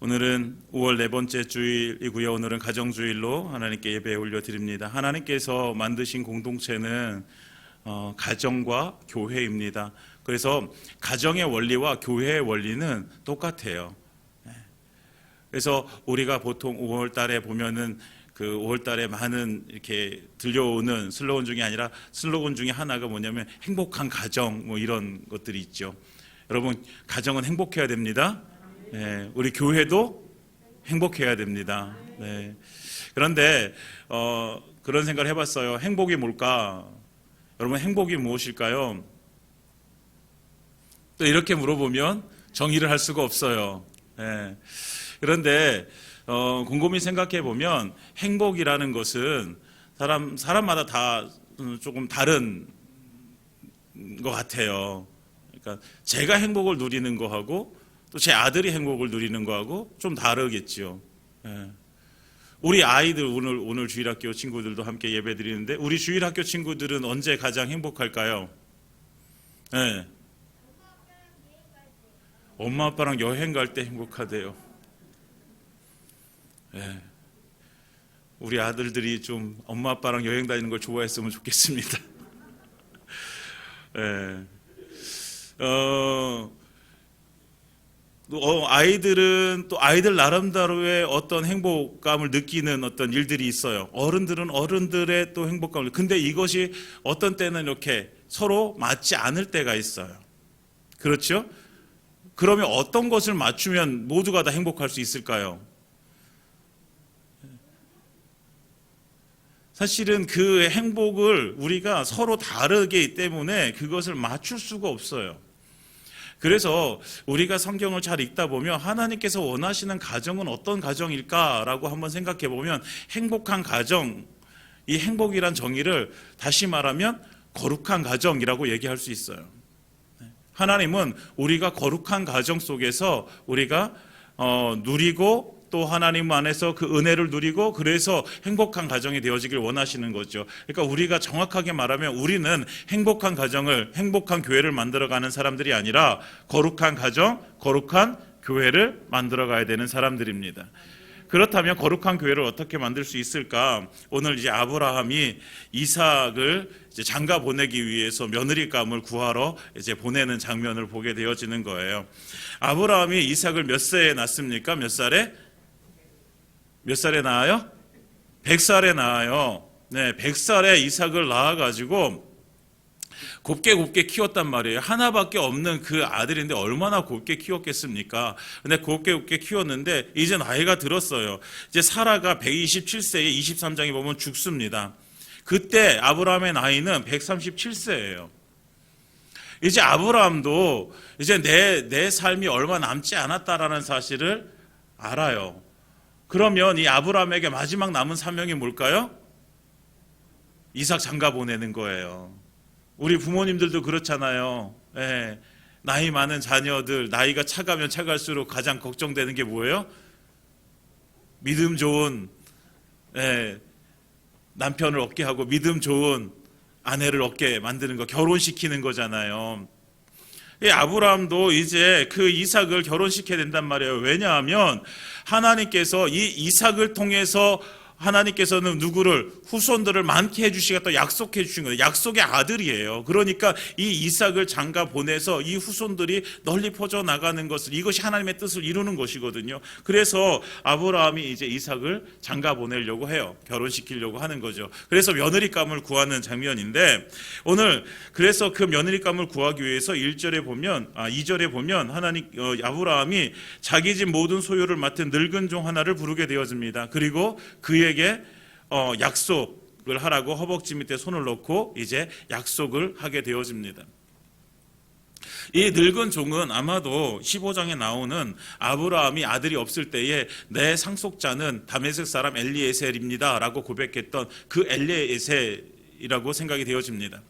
오늘은 5월 네 번째 주일이고요. 오늘은 가정주일로 하나님께 예배 올려드립니다. 하나님께서 만드신 공동체는 가정과 교회입니다. 그래서 가정의 원리와 교회의 원리는 똑같아요. 그래서 우리가 보통 5월 달에 보면은 그 5월 달에 많은 이렇게 들려오는 슬로건 중에 아니라 슬로건 중에 하나가 뭐냐면 행복한 가정 뭐 이런 것들이 있죠. 여러분, 가정은 행복해야 됩니다. 네, 우리 교회도 행복해야 됩니다. 네. 그런데 그런 생각을 해봤어요. 행복이 뭘까? 여러분, 행복이 무엇일까요? 또 이렇게 물어보면 정의를 할 수가 없어요. 네. 그런데 곰곰이 생각해 보면 행복이라는 것은 사람마다 다 조금 다른 것 같아요. 그러니까 제가 행복을 누리는 거하고 또 제 아들이 행복을 누리는 거하고 좀 다르겠죠. 예. 우리 아이들 오늘 주일학교 친구들도 함께 예배 드리는데 우리 주일학교 친구들은 언제 가장 행복할까요? 예. 엄마 아빠랑 여행 갈 때 행복하대요. 예. 우리 아들들이 좀 엄마 아빠랑 여행 다니는 걸 좋아했으면 좋겠습니다. 예. 아이들은 또 아이들 나름대로의 어떤 행복감을 느끼는 어떤 일들이 있어요. 어른들은 어른들의 또 행복감을. 근데 이것이 어떤 때는 이렇게 서로 맞지 않을 때가 있어요. 그렇죠? 그러면 어떤 것을 맞추면 모두가 다 행복할 수 있을까요? 사실은 그 행복을 우리가 서로 다르기 때문에 그것을 맞출 수가 없어요. 그래서 우리가 성경을 잘 읽다 보면 하나님께서 원하시는 가정은 어떤 가정일까라고 한번 생각해 보면 행복한 가정, 이 행복이란 정의를 다시 말하면 거룩한 가정이라고 얘기할 수 있어요. 하나님은 우리가 거룩한 가정 속에서 우리가 누리고 또 하나님 안에서 그 은혜를 누리고 그래서 행복한 가정이 되어지길 원하시는 거죠. 그러니까 우리가 정확하게 말하면 우리는 행복한 가정을, 행복한 교회를 만들어가는 사람들이 아니라 거룩한 가정, 거룩한 교회를 만들어가야 되는 사람들입니다. 그렇다면 거룩한 교회를 어떻게 만들 수 있을까? 오늘 이제 아브라함이 이삭을 이제 장가 보내기 위해서 며느리감을 구하러 이제 보내는 장면을 보게 되어지는 거예요. 아브라함이 이삭을 몇 세에 낳습니까? 몇 살에? 몇 살에 낳아요? 100살에 낳아요. 네, 100살에 이삭을 낳아가지고 곱게 키웠단 말이에요. 하나밖에 없는 그 아들인데 얼마나 곱게 키웠겠습니까? 근데 곱게 키웠는데 이제 나이가 들었어요. 이제 사라가 127세에 23장에 보면 죽습니다. 그때 아브라함의 나이는 137세예요. 이제 아브라함도 이제 내 삶이 얼마 남지 않았다라는 사실을 알아요. 그러면 이 아브라함에게 마지막 남은 사명이 뭘까요? 이삭 장가 보내는 거예요. 우리 부모님들도 그렇잖아요. 예, 나이 많은 자녀들, 나이가 차가면 차갈수록 가장 걱정되는 게 뭐예요? 믿음 좋은 남편을 얻게 하고 믿음 좋은 아내를 얻게 만드는 거, 결혼시키는 거잖아요. 아브라함도 이제 그 이삭을 결혼시켜야 된단 말이에요. 왜냐하면 하나님께서 이 이삭을 통해서 하나님께서는 누구를, 후손들을 많게 해주시겠다 약속해 주신 거예요. 약속의 아들이에요. 그러니까 이 이삭을 장가 보내서 이 후손들이 널리 퍼져나가는 것을, 이것이 하나님의 뜻을 이루는 것이거든요. 그래서 아브라함이 이제 이삭을 장가 보내려고 해요. 결혼시키려고 하는 거죠. 그래서 며느리감을 구하는 장면인데 오늘 그래서 그 며느리감을 구하기 위해서 2절에 보면 아브라함이 자기 집 모든 소유를 맡은 늙은 종 하나를 부르게 되어집니다. 그리고 그에게 약속을 하라고 허벅지 밑에 손을 놓고 이제 약속을 하게 되어집니다. 이 늙은 종은 아마도 15장에 나오는 아브라함이 아들이 없을 때에 내 상속자는 다메섹 사람 엘리에셀입니다 라고 고백했던 그 엘리에셀이라고 생각이 되어집니다.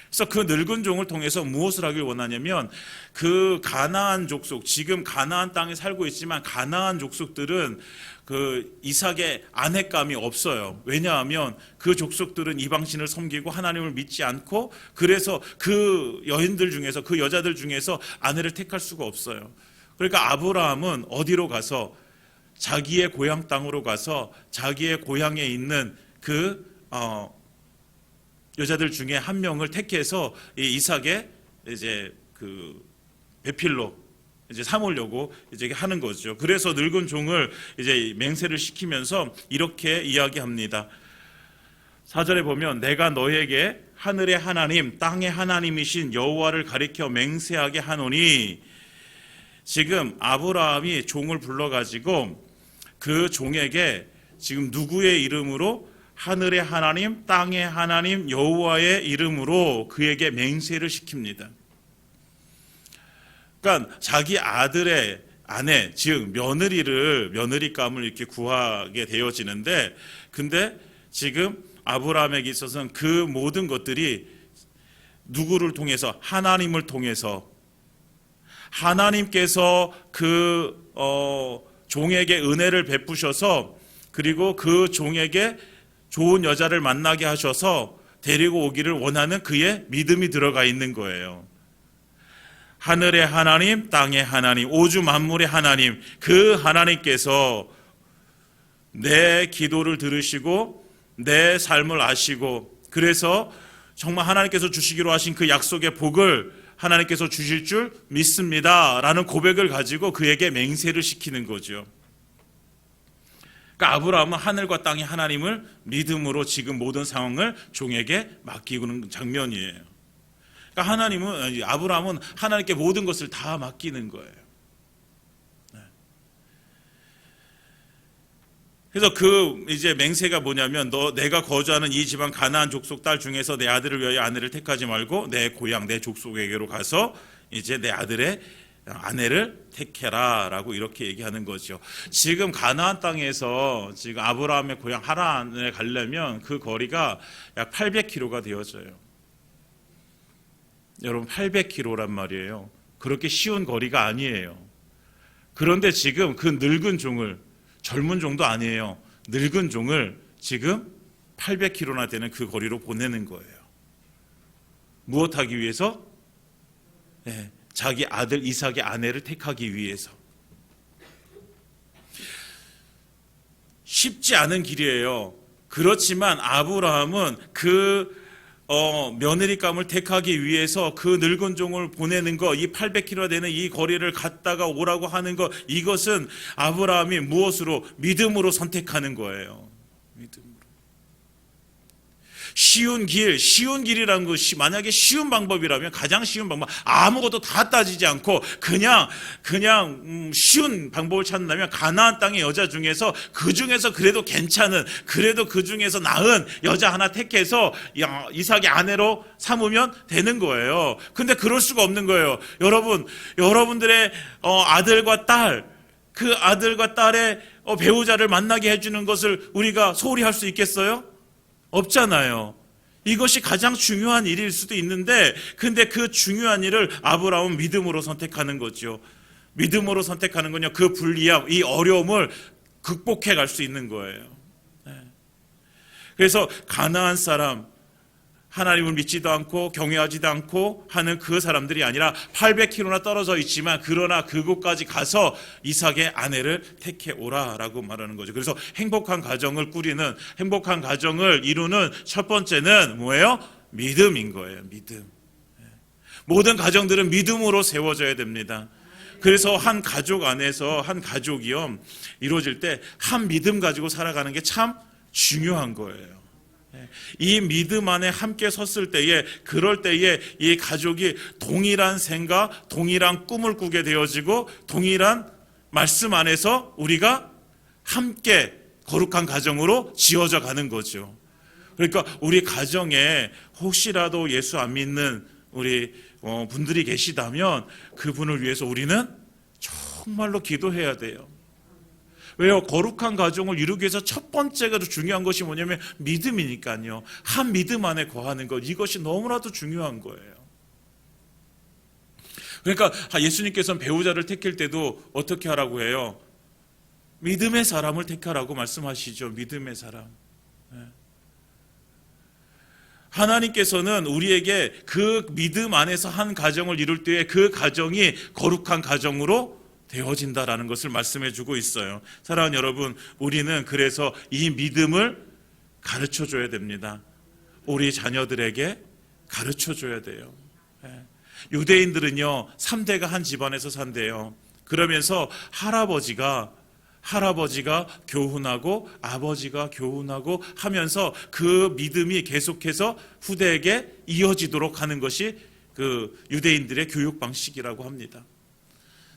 그래서 그 늙은 종을 통해서 무엇을 하길 원하냐면 그 가나안 족속, 지금 가나안 땅에 살고 있지만 가나안 족속들은 그 이삭의 아내감이 없어요. 왜냐하면 그 족속들은 이방신을 섬기고 하나님을 믿지 않고 그래서 그 여인들 중에서, 그 여자들 중에서 아내를 택할 수가 없어요. 그러니까 아브라함은 어디로 가서 자기의 고향 땅으로 가서 자기의 고향에 있는 그 여자들 중에 한 명을 택해서 이 이삭의 이제 그 배필로 이제 삼으려고 이제 하는 거죠. 그래서 늙은 종을 이제 맹세를 시키면서 이렇게 이야기합니다. 4절에 보면 내가 너에게 하늘의 하나님 땅의 하나님이신 여호와를 가리켜 맹세하게 하노니, 지금 아브라함이 종을 불러가지고 그 종에게 지금 누구의 이름으로, 하늘의 하나님 땅의 하나님 여호와의 이름으로 그에게 맹세를 시킵니다. 그러니까 자기 아들의 아내, 즉 며느리감을 이렇게 구하게 되어지는데, 근데 지금 아브라함에게 있어서는 그 모든 것들이 누구를 통해서? 하나님을 통해서, 하나님께서 그 종에게 은혜를 베푸셔서, 그리고 그 종에게 좋은 여자를 만나게 하셔서 데리고 오기를 원하는 그의 믿음이 들어가 있는 거예요. 하늘의 하나님 땅의 하나님 우주 만물의 하나님, 그 하나님께서 내 기도를 들으시고 내 삶을 아시고, 그래서 정말 하나님께서 주시기로 하신 그 약속의 복을 하나님께서 주실 줄 믿습니다 라는 고백을 가지고 그에게 맹세를 시키는 거죠. 그러니까 아브라함은 하늘과 땅의 하나님을 믿음으로 지금 모든 상황을 종에게 맡기는 장면이에요. 그러니까 아브라함은 하나님께 모든 것을 다 맡기는 거예요. 그래서 그 이제 맹세가 뭐냐면, 내가 거주하는 이 지방 가나안 족속 딸 중에서 내 아들을 위하여 아내를 택하지 말고 내 고향 내 족속에게로 가서 이제 내 아들의 아내를 택해라라고 이렇게 얘기하는 거죠. 지금 가나안 땅에서 지금 아브라함의 고향 하란에 가려면 그 거리가 약 800km가 되어져요. 여러분 800km란 말이에요. 그렇게 쉬운 거리가 아니에요. 그런데 지금 그 늙은 종을, 젊은 종도 아니에요, 늙은 종을 지금 800km나 되는 그 거리로 보내는 거예요. 무엇하기 위해서? 네, 자기 아들 이삭의 아내를 택하기 위해서. 쉽지 않은 길이에요. 그렇지만 아브라함은 그 며느리감을 택하기 위해서 그 늙은 종을 보내는 거, 이 800km 되는 이 거리를 갔다가 오라고 하는 거, 이것은 아브라함이 무엇으로? 믿음으로 선택하는 거예요. 믿음으로. 쉬운 길이라는 것이 만약에 쉬운 방법이라면, 가장 쉬운 방법, 아무것도 다 따지지 않고 그냥 쉬운 방법을 찾는다면 가나안 땅의 여자 중에서 그 중에서 그래도 괜찮은, 그래도 그 중에서 나은 여자 하나 택해서 이삭의 아내로 삼으면 되는 거예요. 근데 그럴 수가 없는 거예요. 여러분들의 아들과 딸, 그 아들과 딸의 배우자를 만나게 해주는 것을 우리가 소홀히 할 수 있겠어요? 없잖아요. 이것이 가장 중요한 일일 수도 있는데, 근데 그 중요한 일을 아브라함은 믿음으로 선택하는 거죠. 믿음으로 선택하는 건요, 그 불리함, 이 어려움을 극복해 갈 수 있는 거예요. 그래서 가나안 사람, 하나님을 믿지도 않고 경외하지도 않고 하는 그 사람들이 아니라 800km나 떨어져 있지만, 그러나 그곳까지 가서 이삭의 아내를 택해 오라라고 말하는 거죠. 그래서 행복한 가정을 꾸리는, 행복한 가정을 이루는 첫 번째는 뭐예요? 믿음인 거예요. 믿음. 모든 가정들은 믿음으로 세워져야 됩니다. 그래서 한 가족 안에서 한 가족이요, 이루어질 때 한 믿음 가지고 살아가는 게 참 중요한 거예요. 이 믿음 안에 함께 섰을 때에, 그럴 때에 이 가족이 동일한 생각, 동일한 꿈을 꾸게 되어지고, 동일한 말씀 안에서 우리가 함께 거룩한 가정으로 지어져 가는 거죠. 그러니까 우리 가정에 혹시라도 예수 안 믿는 우리 분들이 계시다면 그분을 위해서 우리는 정말로 기도해야 돼요. 왜요? 거룩한 가정을 이루기 위해서 첫 번째가 중요한 것이 뭐냐면 믿음이니까요. 한 믿음 안에 거하는 것, 이것이 너무나도 중요한 거예요. 그러니까 예수님께서는 배우자를 택할 때도 어떻게 하라고 해요? 믿음의 사람을 택하라고 말씀하시죠. 믿음의 사람. 하나님께서는 우리에게 그 믿음 안에서 한 가정을 이룰 때에 그 가정이 거룩한 가정으로 되어진다라는 것을 말씀해 주고 있어요. 사랑하는 여러분, 우리는 그래서 이 믿음을 가르쳐 줘야 됩니다. 우리 자녀들에게 가르쳐 줘야 돼요. 유대인들은요 3대가 한 집안에서 산대요. 그러면서 할아버지가 교훈하고 아버지가 교훈하고 하면서 그 믿음이 계속해서 후대에게 이어지도록 하는 것이 그 유대인들의 교육 방식이라고 합니다.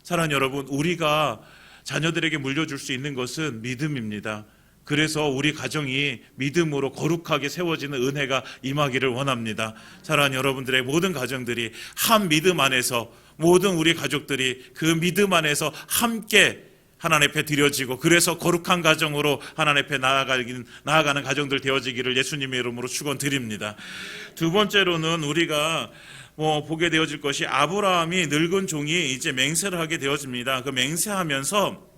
사랑하는 여러분, 우리가 자녀들에게 물려줄 수 있는 것은 믿음입니다. 그래서 우리 가정이 믿음으로 거룩하게 세워지는 은혜가 임하기를 원합니다. 사랑하는 여러분들의 모든 가정들이 한 믿음 안에서, 모든 우리 가족들이 그 믿음 안에서 함께 하나님 앞에 드려지고, 그래서 거룩한 가정으로 하나님 앞에 나아가는 가정들 되어지기를 예수님의 이름으로 축원드립니다. 두 번째로는 우리가 보게 되어질 것이, 아브라함이 늙은 종이 이제 맹세를 하게 되어집니다. 그 맹세하면서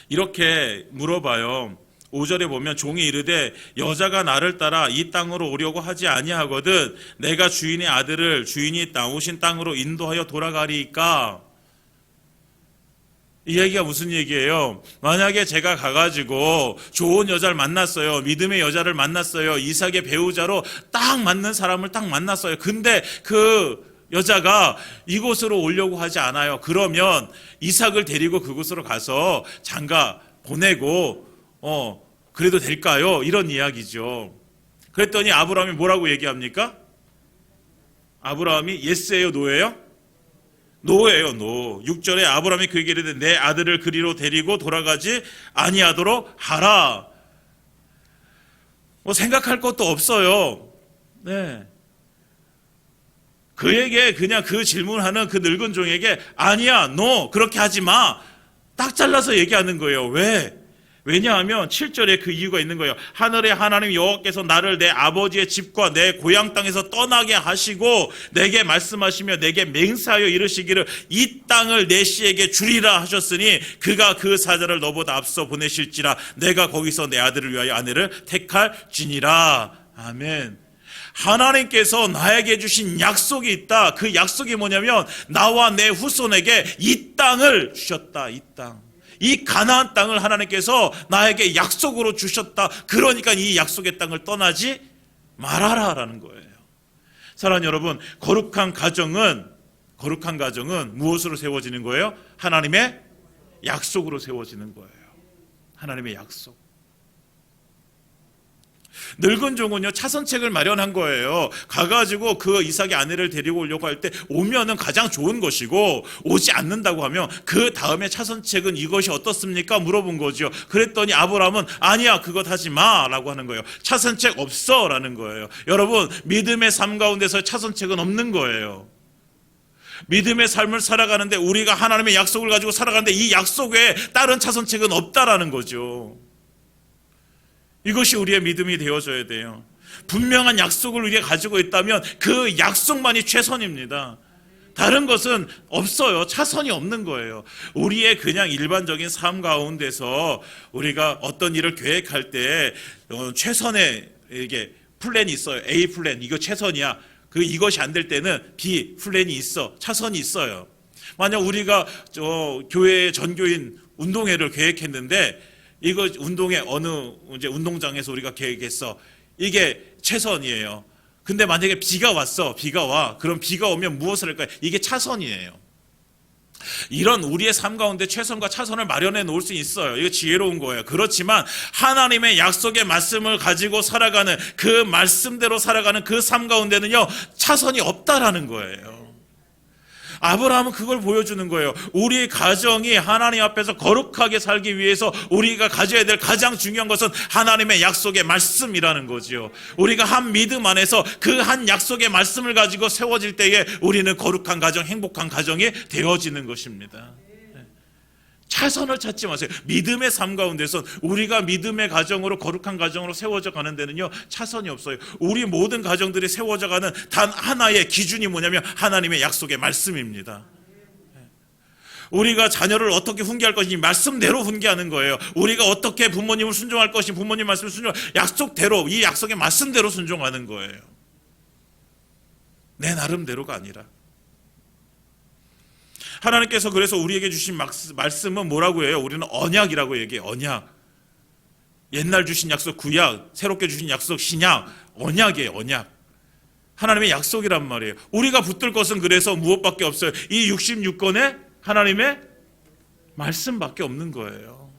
이렇게 물어봐요. 5절에 보면 종이 이르되 여자가 나를 따라 이 땅으로 오려고 하지 아니하거든 내가 주인의 아들을 주인이 나오신 땅으로 인도하여 돌아가리이까. 이 얘기가 무슨 얘기예요? 만약에 제가 가가지고 좋은 여자를 만났어요. 믿음의 여자를 만났어요. 이삭의 배우자로 딱 맞는 사람을 딱 만났어요. 근데 그 여자가 이곳으로 오려고 하지 않아요. 그러면 이삭을 데리고 그곳으로 가서 장가 보내고 그래도 될까요? 이런 이야기죠. 그랬더니 아브라함이 뭐라고 얘기합니까? 아브라함이 예스예요, 노예요? 노예요, 노. 6절에 아브라함이 그에게 이르되 내 아들을 그리로 데리고 돌아가지 아니하도록 하라. 생각할 것도 없어요. 네. 그에게 그냥 그 질문하는 그 늙은 종에게 아니야, 너 그렇게 하지 마. 딱 잘라서 얘기하는 거예요. 왜? 왜냐하면 7절에 그 이유가 있는 거예요. 하늘의 하나님 여호와께서 나를 내 아버지의 집과 내 고향 땅에서 떠나게 하시고 내게 말씀하시며 내게 맹세하여 이르시기를 이 땅을 내 씨에게 주리라 하셨으니 그가 그 사자를 너보다 앞서 보내실지라 내가 거기서 내 아들을 위하여 아내를 택할지니라. 아멘. 하나님께서 나에게 주신 약속이 있다. 그 약속이 뭐냐면 나와 내 후손에게 이 땅을 주셨다. 이 땅. 이 가나안 땅을 하나님께서 나에게 약속으로 주셨다. 그러니까 이 약속의 땅을 떠나지 말아라라는 거예요. 사랑하는 여러분, 거룩한 가정은 무엇으로 세워지는 거예요? 하나님의 약속으로 세워지는 거예요. 하나님의 약속. 늙은 종은요 차선책을 마련한 거예요. 가가지고 그 이삭의 아내를 데리고 오려고 할 때 오면은 가장 좋은 것이고, 오지 않는다고 하면 그 다음에 차선책은 이것이 어떻습니까? 물어본 거죠. 그랬더니 아브라함은 아니야, 그것 하지 마 라고 하는 거예요. 차선책 없어 라는 거예요. 여러분, 믿음의 삶 가운데서 차선책은 없는 거예요. 믿음의 삶을 살아가는데, 우리가 하나님의 약속을 가지고 살아가는데 이 약속에 다른 차선책은 없다라는 거죠. 이것이 우리의 믿음이 되어져야 돼요. 분명한 약속을 우리가 가지고 있다면 그 약속만이 최선입니다. 다른 것은 없어요. 차선이 없는 거예요. 우리의 그냥 일반적인 삶 가운데서 우리가 어떤 일을 계획할 때 최선의 이게 플랜이 있어요. A 플랜, 이거 최선이야. 이것이 안 될 때는 B 플랜이 있어. 차선이 있어요. 만약 우리가 교회 전교인 운동회를 계획했는데, 이거 운동회 어느 이제 운동장에서 우리가 계획했어. 이게 최선이에요. 근데 만약에 비가 와. 그럼 비가 오면 무엇을 할까요? 이게 차선이에요. 이런 우리의 삶 가운데 최선과 차선을 마련해 놓을 수 있어요. 이거 지혜로운 거예요. 그렇지만 하나님의 약속의 말씀을 가지고 살아가는, 그 말씀대로 살아가는 그 삶 가운데는요 차선이 없다라는 거예요. 아브라함은 그걸 보여주는 거예요. 우리 가정이 하나님 앞에서 거룩하게 살기 위해서 우리가 가져야 될 가장 중요한 것은 하나님의 약속의 말씀이라는 거지요. 우리가 한 믿음 안에서 그 한 약속의 말씀을 가지고 세워질 때에 우리는 거룩한 가정, 행복한 가정이 되어지는 것입니다. 차선을 찾지 마세요. 믿음의 삶 가운데서 우리가 믿음의 가정으로, 거룩한 가정으로 세워져 가는 데는요 차선이 없어요. 우리 모든 가정들이 세워져 가는 단 하나의 기준이 뭐냐면 하나님의 약속의 말씀입니다. 우리가 자녀를 어떻게 훈계할 것인지 말씀대로 훈계하는 거예요. 우리가 어떻게 부모님을 순종할 것인지 부모님 말씀을 약속대로, 이 약속의 말씀대로 순종하는 거예요. 내 나름대로가 아니라. 하나님께서 그래서 우리에게 주신 말씀은 뭐라고 해요? 우리는 언약이라고 얘기해요. 언약. 옛날 주신 약속 구약, 새롭게 주신 약속 신약, 언약이에요. 언약. 하나님의 약속이란 말이에요. 우리가 붙들 것은 그래서 무엇밖에 없어요? 이 66권의 하나님의 말씀밖에 없는 거예요.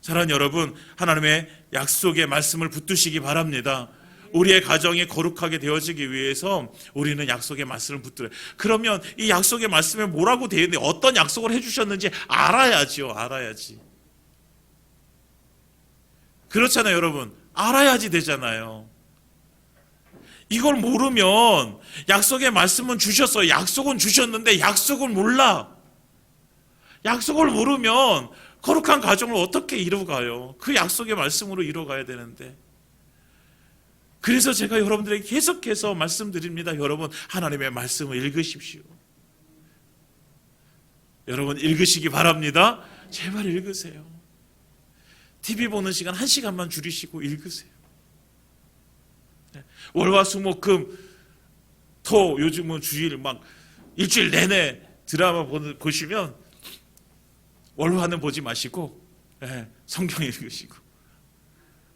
사랑하는 여러분, 하나님의 약속의 말씀을 붙드시기 바랍니다. 우리의 가정이 거룩하게 되어지기 위해서 우리는 약속의 말씀을 붙들어요. 그러면 이 약속의 말씀에 뭐라고 되어 있는데 어떤 약속을 해주셨는지 알아야지요. 알아야지. 그렇잖아요, 여러분. 알아야지 되잖아요. 이걸 모르면 약속의 말씀은 주셨어요. 약속은 주셨는데 약속을 몰라. 약속을 모르면 거룩한 가정을 어떻게 이루어가요? 그 약속의 말씀으로 이루어가야 되는데. 그래서 제가 여러분들에게 계속해서 말씀드립니다. 여러분, 하나님의 말씀을 읽으십시오. 여러분, 읽으시기 바랍니다. 제발 읽으세요. TV 보는 시간 1시간만 줄이시고 읽으세요. 월화수목금 토 요즘은 주일 막 일주일 내내 드라마 보시면 월화는 보지 마시고 성경 읽으시고,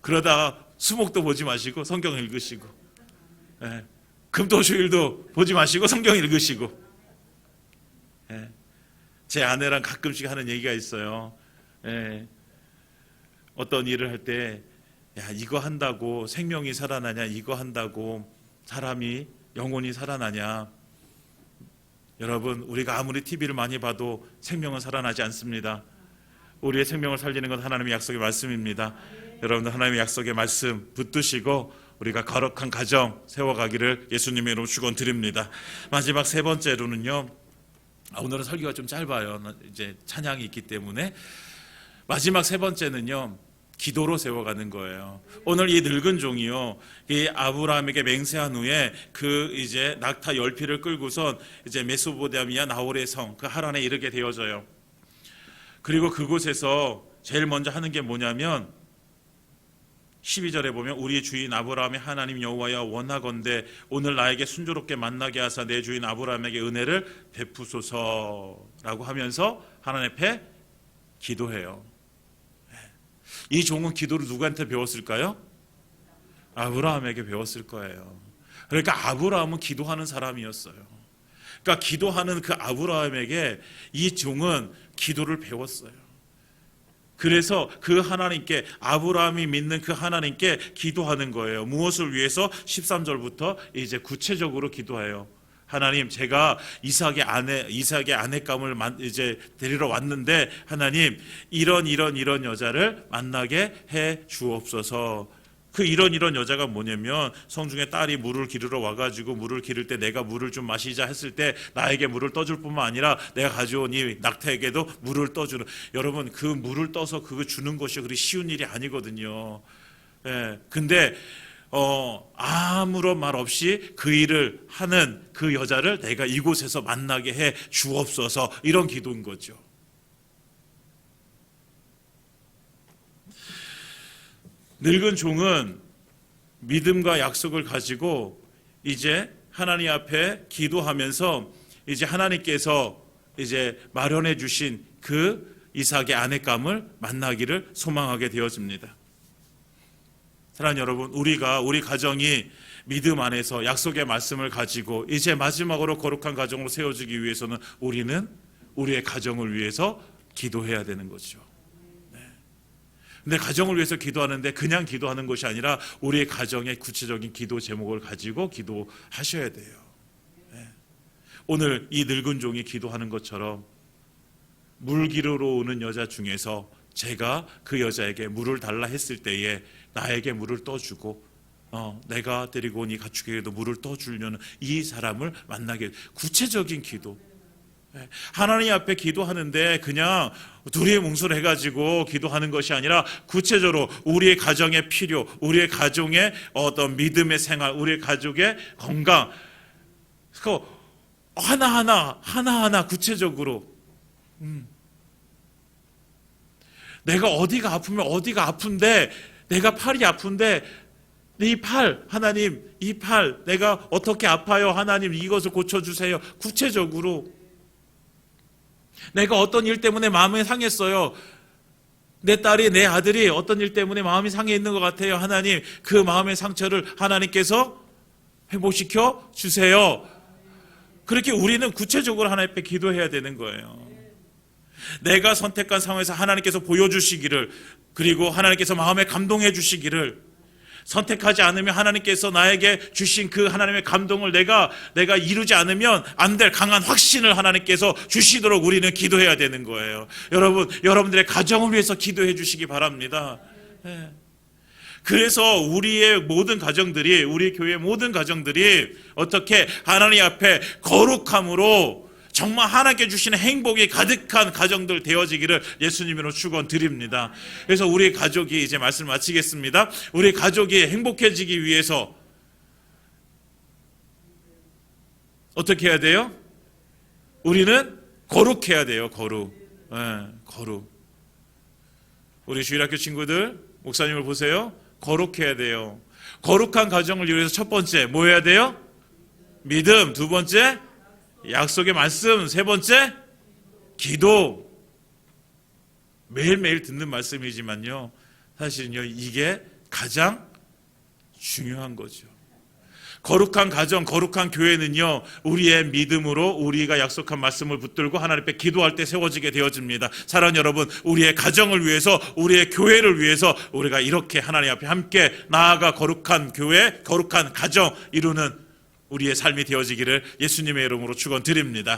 그러다가 수목도 보지 마시고 성경 읽으시고, 금토주일도 보지 마시고 성경 읽으시고. 제 아내랑 가끔씩 하는 얘기가 있어요. 어떤 일을 할 때, 야, 이거 한다고 생명이 살아나냐, 이거 한다고 사람이 영혼이 살아나냐. 여러분, 우리가 아무리 TV를 많이 봐도 생명은 살아나지 않습니다. 우리의 생명을 살리는 건 하나님의 약속의 말씀입니다. 여러분들, 하나님의 약속의 말씀 붙드시고 우리가 거룩한 가정 세워가기를 예수님의 이름으로 축원드립니다. 마지막 세 번째로는요, 오늘은 설교가 좀 짧아요. 이제 찬양이 있기 때문에. 마지막 세 번째는요, 기도로 세워가는 거예요. 오늘 이 늙은 종이요, 이 아브라함에게 맹세한 후에 그 이제 낙타 10피를 끌고선 이제 메소포타미아 나홀의 성, 그 하란에 이르게 되어져요. 그리고 그곳에서 제일 먼저 하는 게 뭐냐면 12절에 보면 우리 주인 아브라함의 하나님 여호와여 원하건대 오늘 나에게 순조롭게 만나게 하사 내 주인 아브라함에게 은혜를 베푸소서라고 하면서 하나님 앞에 기도해요. 이 종은 기도를 누구한테 배웠을까요? 아브라함에게 배웠을 거예요. 그러니까 아브라함은 기도하는 사람이었어요. 그러니까 기도하는 그 아브라함에게 이 종은 기도를 배웠어요. 그래서 그 하나님께, 아브라함이 믿는 그 하나님께 기도하는 거예요. 무엇을 위해서? 13절부터 이제 구체적으로 기도해요. 하나님, 제가 이삭의 아내감을 이제 데리러 왔는데 하나님, 이런 여자를 만나게 해 주옵소서. 그 이런 여자가 뭐냐면, 성중에 딸이 물을 기르러 와가지고 물을 기를 때 내가 물을 좀 마시자 했을 때 나에게 물을 떠줄 뿐만 아니라 내가 가져온 이 낙타에게도 물을 떠주는. 여러분, 그 물을 떠서 그거 주는 것이 그리 쉬운 일이 아니거든요. 근데 아무런 말 없이 그 일을 하는 그 여자를 내가 이곳에서 만나게 해 주옵소서, 이런 기도인 거죠. 늙은 종은 믿음과 약속을 가지고 이제 하나님 앞에 기도하면서 이제 하나님께서 이제 마련해 주신 그 이삭의 아내감을 만나기를 소망하게 되어집니다. 사랑하는 여러분, 우리 가정이 믿음 안에서 약속의 말씀을 가지고 이제 마지막으로 거룩한 가정으로 세워지기 위해서는 우리는 우리의 가정을 위해서 기도해야 되는 거죠. 근데 가정을 위해서 기도하는데 그냥 기도하는 것이 아니라 우리의 가정의 구체적인 기도 제목을 가지고 기도하셔야 돼요. 오늘 이 늙은 종이 기도하는 것처럼 물 기르러 오는 여자 중에서 제가 그 여자에게 물을 달라 했을 때에 나에게 물을 떠주고 내가 데리고 온 이 가축에게도 물을 떠주려는 이 사람을 만나게, 구체적인 기도. 하나님 앞에 기도하는데 그냥 둘이 뭉술해가지고 기도하는 것이 아니라 구체적으로 우리의 가정의 필요, 우리의 가정의 어떤 믿음의 생활, 우리의 가족의 건강, 하나하나 구체적으로. 내가 어디가 아프면 어디가 아픈데, 내가 팔이 아픈데 이 팔, 하나님, 이 팔 내가 어떻게 아파요? 하나님, 이것을 고쳐주세요. 구체적으로. 내가 어떤 일 때문에 마음이 상했어요. 내 딸이, 내 아들이 어떤 일 때문에 마음이 상해 있는 것 같아요. 하나님, 그 마음의 상처를 하나님께서 회복시켜 주세요. 그렇게 우리는 구체적으로 하나님 앞에 기도해야 되는 거예요. 내가 선택한 상황에서 하나님께서 보여주시기를, 그리고 하나님께서 마음에 감동해 주시기를, 선택하지 않으면 하나님께서 나에게 주신 그 하나님의 감동을 내가 이루지 않으면 안 될 강한 확신을 하나님께서 주시도록 우리는 기도해야 되는 거예요. 여러분, 여러분들의 가정을 위해서 기도해 주시기 바랍니다. 네. 그래서 우리의 모든 가정들이, 우리 교회의 모든 가정들이 어떻게 하나님 앞에 거룩함으로 정말 하나님께 주시는 행복이 가득한 가정들 되어지기를 예수님으로 축원드립니다. 그래서 우리 가족이, 이제 말씀 마치겠습니다. 우리 가족이 행복해지기 위해서 어떻게 해야 돼요? 우리는 거룩해야 돼요. 거룩. 네, 거룩. 우리 주일학교 친구들, 목사님을 보세요. 거룩해야 돼요. 거룩한 가정을 위해서 첫 번째 뭐 해야 돼요? 믿음. 두 번째 약속의 말씀. 세 번째 기도. 매일매일 듣는 말씀이지만요, 사실은요, 이게 가장 중요한 거죠. 거룩한 가정, 거룩한 교회는요, 우리의 믿음으로 우리가 약속한 말씀을 붙들고 하나님 앞에 기도할 때 세워지게 되어집니다. 사랑하는 여러분, 우리의 가정을 위해서, 우리의 교회를 위해서 우리가 이렇게 하나님 앞에 함께 나아가 거룩한 교회, 거룩한 가정 이루는 우리의 삶이 되어지기를 예수님의 이름으로 축원드립니다.